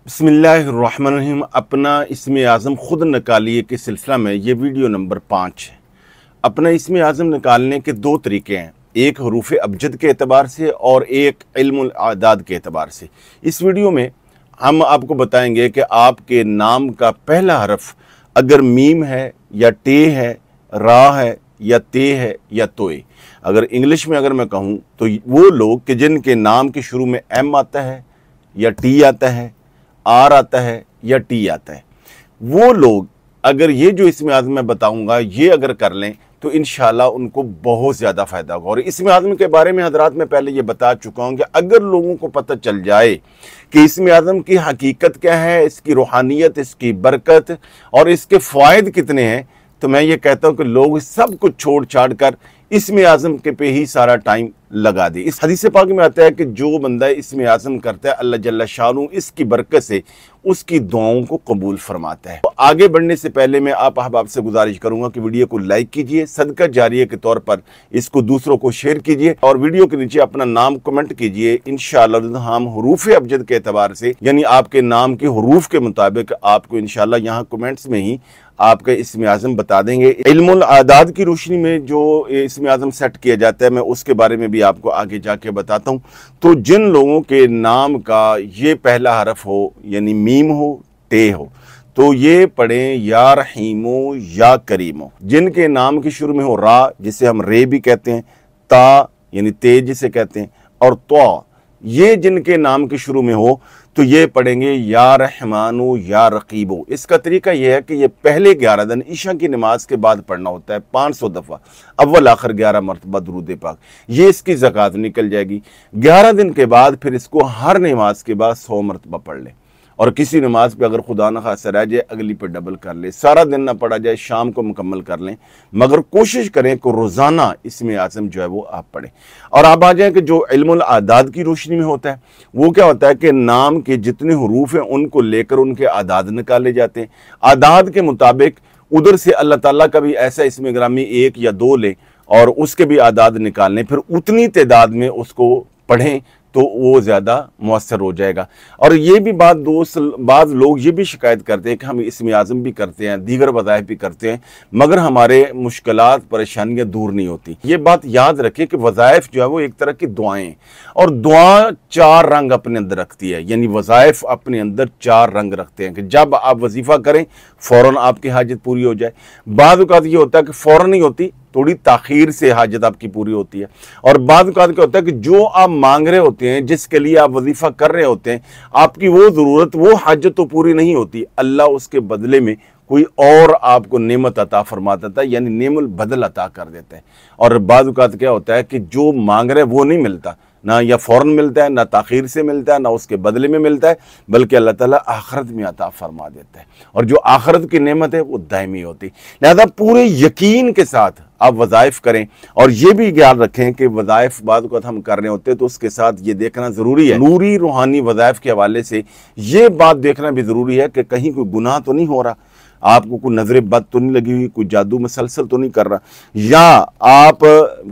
बिस्मिल्लाहिर्रहमानिर्रहीम। अपना इस्म आज़म खुद निकालिए के सिलसिला में ये वीडियो नंबर 5 है। अपना इस्म आज़म निकालने के दो तरीके हैं, एक हरूफ अबजद के एतबार से और एक इल्मुल आदाद के एतबार से। इस वीडियो में हम आपको बताएंगे कि आपके नाम का पहला हरफ अगर मीम है या टे है, रा है या ते है या तोए। अगर इंग्लिश में अगर मैं कहूँ तो वो लोग कि जिनके नाम के शुरू में एम आता है या टी आता है, आर आता है या टी आता है, वो लोग अगर ये जो इस्म आज़म मैं बताऊंगा ये अगर कर लें तो इंशाल्लाह उनको बहुत ज़्यादा फ़ायदा होगा। और इस्म आज़म के बारे में हज़रात मैं पहले ये बता चुका हूँ कि अगर लोगों को पता चल जाए कि इस्म आज़म की हकीकत क्या है, इसकी रूहानियत, इसकी बरकत और इसके फ़ायदे कितने हैं, तो मैं ये कहता हूँ कि लोग सब कुछ छोड़ छाड़ कर इस्म आज़म के पे ही सारा टाइम लगा दे। इस हदीस पाक में आता है कि जो बंदा इस्म आज़म करता है अल्लाह जल्ला शानु इसकी बरकत से उसकी दुआओं को कबूल फरमाता है। तो आगे बढ़ने से पहले मैं आप अहबाब से गुजारिश करूंगा कि वीडियो को लाइक कीजिए, सदका जारिया के तौर पर इसको दूसरों को शेयर कीजिए और वीडियो के नीचे अपना नाम कमेंट कीजिए। इंशाअल्लाह हम हरूफ अबजद के एतबार से यानी आपके नाम के हरूफ के मुताबिक आपको इंशाअल्लाह यहाँ कमेंट्स में ही आपका इस्म आज़म बता देंगे। इल्मुल आदाद की रोशनी में जो इस्म आज़म सेट किया जाता है मैं उसके बारे में भी आपको आगे जाके बताता हूँ। तो जिन लोगों के नाम का ये पहला हरफ हो यानी मीम हो, टे हो, तो ये पढ़ें या रहीमो या करीमो। जिनके नाम के शुरू में हो रा जिसे हम रे भी कहते हैं, ता यानी तेज जिसे कहते हैं, और त्वा ये जिनके नाम के शुरू में हो तो ये पढ़ेंगे या रहमानो या रकीबो। इसका तरीका यह है कि ये पहले 11 दिन ईशा की नमाज के बाद पढ़ना होता है 500 दफ़ा, अव्वल आखिर 11 मरतबा दुरूद पाक। ये इसकी ज़कात निकल जाएगी। 11 दिन के बाद फिर इसको हर नमाज के बाद 100 मरतबा पढ़ लें और किसी नमाज पे अगर खुदा न खासा रह जाए अगली पे डबल कर ले। सारा दिन ना पढ़ा जाए, शाम को मुकम्मल कर लें, मगर कोशिश करें कि रोज़ाना इस्म आज़म जो है वो आप पढ़ें। और आप आ जाएं कि जो इल्मुल आदाद की रोशनी में होता है वो क्या होता है कि नाम के जितने हरूफ हैं उनको लेकर उनके आदाद निकाले जाते हैं। आदाद के मुताबिक उधर से अल्लाह ताला का भी ऐसा इस्म ग्रामी 1 या 2 लें और उसके भी आदाद निकालने, फिर उतनी तादाद में उसको पढ़ें तो वो ज़्यादा मुअस्सर हो जाएगा। और ये भी बात बाद लोग ये भी शिकायत करते हैं कि हम इस्म आज़म भी करते हैं, दीगर वज़ाइफ भी करते हैं, मगर हमारे मुश्किलात परेशानियां दूर नहीं होती। ये बात याद रखें कि वज़ाइफ जो है वो एक तरह की दुआएं, और दुआ 4 रंग अपने अंदर रखती है, यानी वज़ाइफ अपने अंदर 4 रंग रखते हैं कि जब आप वजीफ़ा करें फ़ौरन आपकी हाजत पूरी हो जाए। बाद औक़ात ये होता है कि फ़ौरन नहीं होती, थोड़ी ताख़ीर से हाजत आपकी पूरी होती है। और बाद औक़ात क्या होता है कि जो आप मांग रहे होते हैं, जिसके लिए आप वजीफ़ा कर रहे होते हैं, आपकी वो ज़रूरत, वो हाजत तो पूरी नहीं होती, अल्लाह उसके बदले में कोई और आपको नेमत अता फरमा देता है, यानी नेमुल बदल अता कर देता है। और बाद औक़ात क्या होता है कि जो मांग रहे वो नहीं मिलता, ना या फ़ौरन मिलता है, ना ताख़ीर से मिलता है, ना उसके बदले में मिलता है, बल्कि अल्लाह ताला आखिरत में अता फरमा देता है। और जो आखिरत की नेमत है वो दायमी होती है। लिहाजा पूरे यकीन के साथ आप वज़ाइफ करें और ये भी याद रखें कि वज़ाइफ बाद को हम कर रहे होते हैं तो उसके साथ ये देखना ज़रूरी है, नूरी रूहानी वज़ाइफ के हवाले से ये बात देखना भी ज़रूरी है कि कहीं कोई गुनाह तो नहीं हो रहा, आपको कोई नजर बद तो नहीं लगी हुई, कोई जादू मुसलसल तो नहीं कर रहा, या आप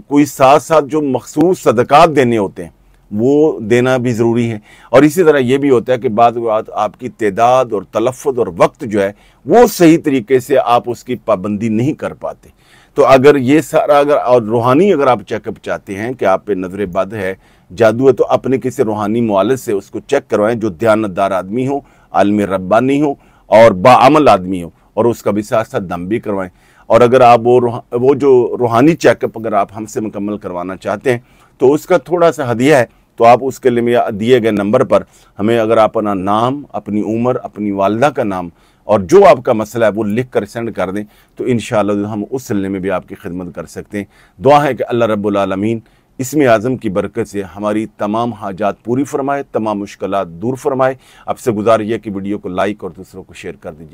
कोई साथ साथ जो मखसूस सदकात देने होते हैं वो देना भी ज़रूरी है। और इसी तरह ये भी होता है कि बाद आपकी तादाद और तलफ़्फ़ुज़ और वक्त जो है वो सही तरीके से आप उसकी पाबंदी नहीं कर पाते। तो अगर ये सारा और रूहानी अगर आप चेकअप चाहते हैं कि आप पे नजर बद है, जादू है, तो अपने किसी रूहानी मुआलिज से उसको चेक करवाएं जो दयानतदार आदमी हो, आलिम रब्बानी हो और बाअमल आदमी हो, और उसका भी साथ साथ दम भी करवाएं। और अगर आप वो जो रूहानी चेकअप अगर आप हमसे मुकम्मल करवाना चाहते हैं तो उसका थोड़ा सा हदिया है, तो आप उसके लिए दिए गए नंबर पर हमें अगर आप अपना नाम, अपनी उम्र, अपनी वालदा का नाम और जो आपका मसला है वो लिख कर सेंड कर दें तो इंशाअल्लाह हम उस सिलसिले में भी आपकी खिदमत कर सकते हैं। दुआ है कि अल्लाह रब्बुल आलमीन इस्म आज़म की बरकत से हमारी तमाम हाजात पूरी फरमाए, तमाम मुश्किलात दूर फरमाए। आपसे गुजारिश है कि वीडियो को लाइक और दूसरों को शेयर कर दीजिएगा।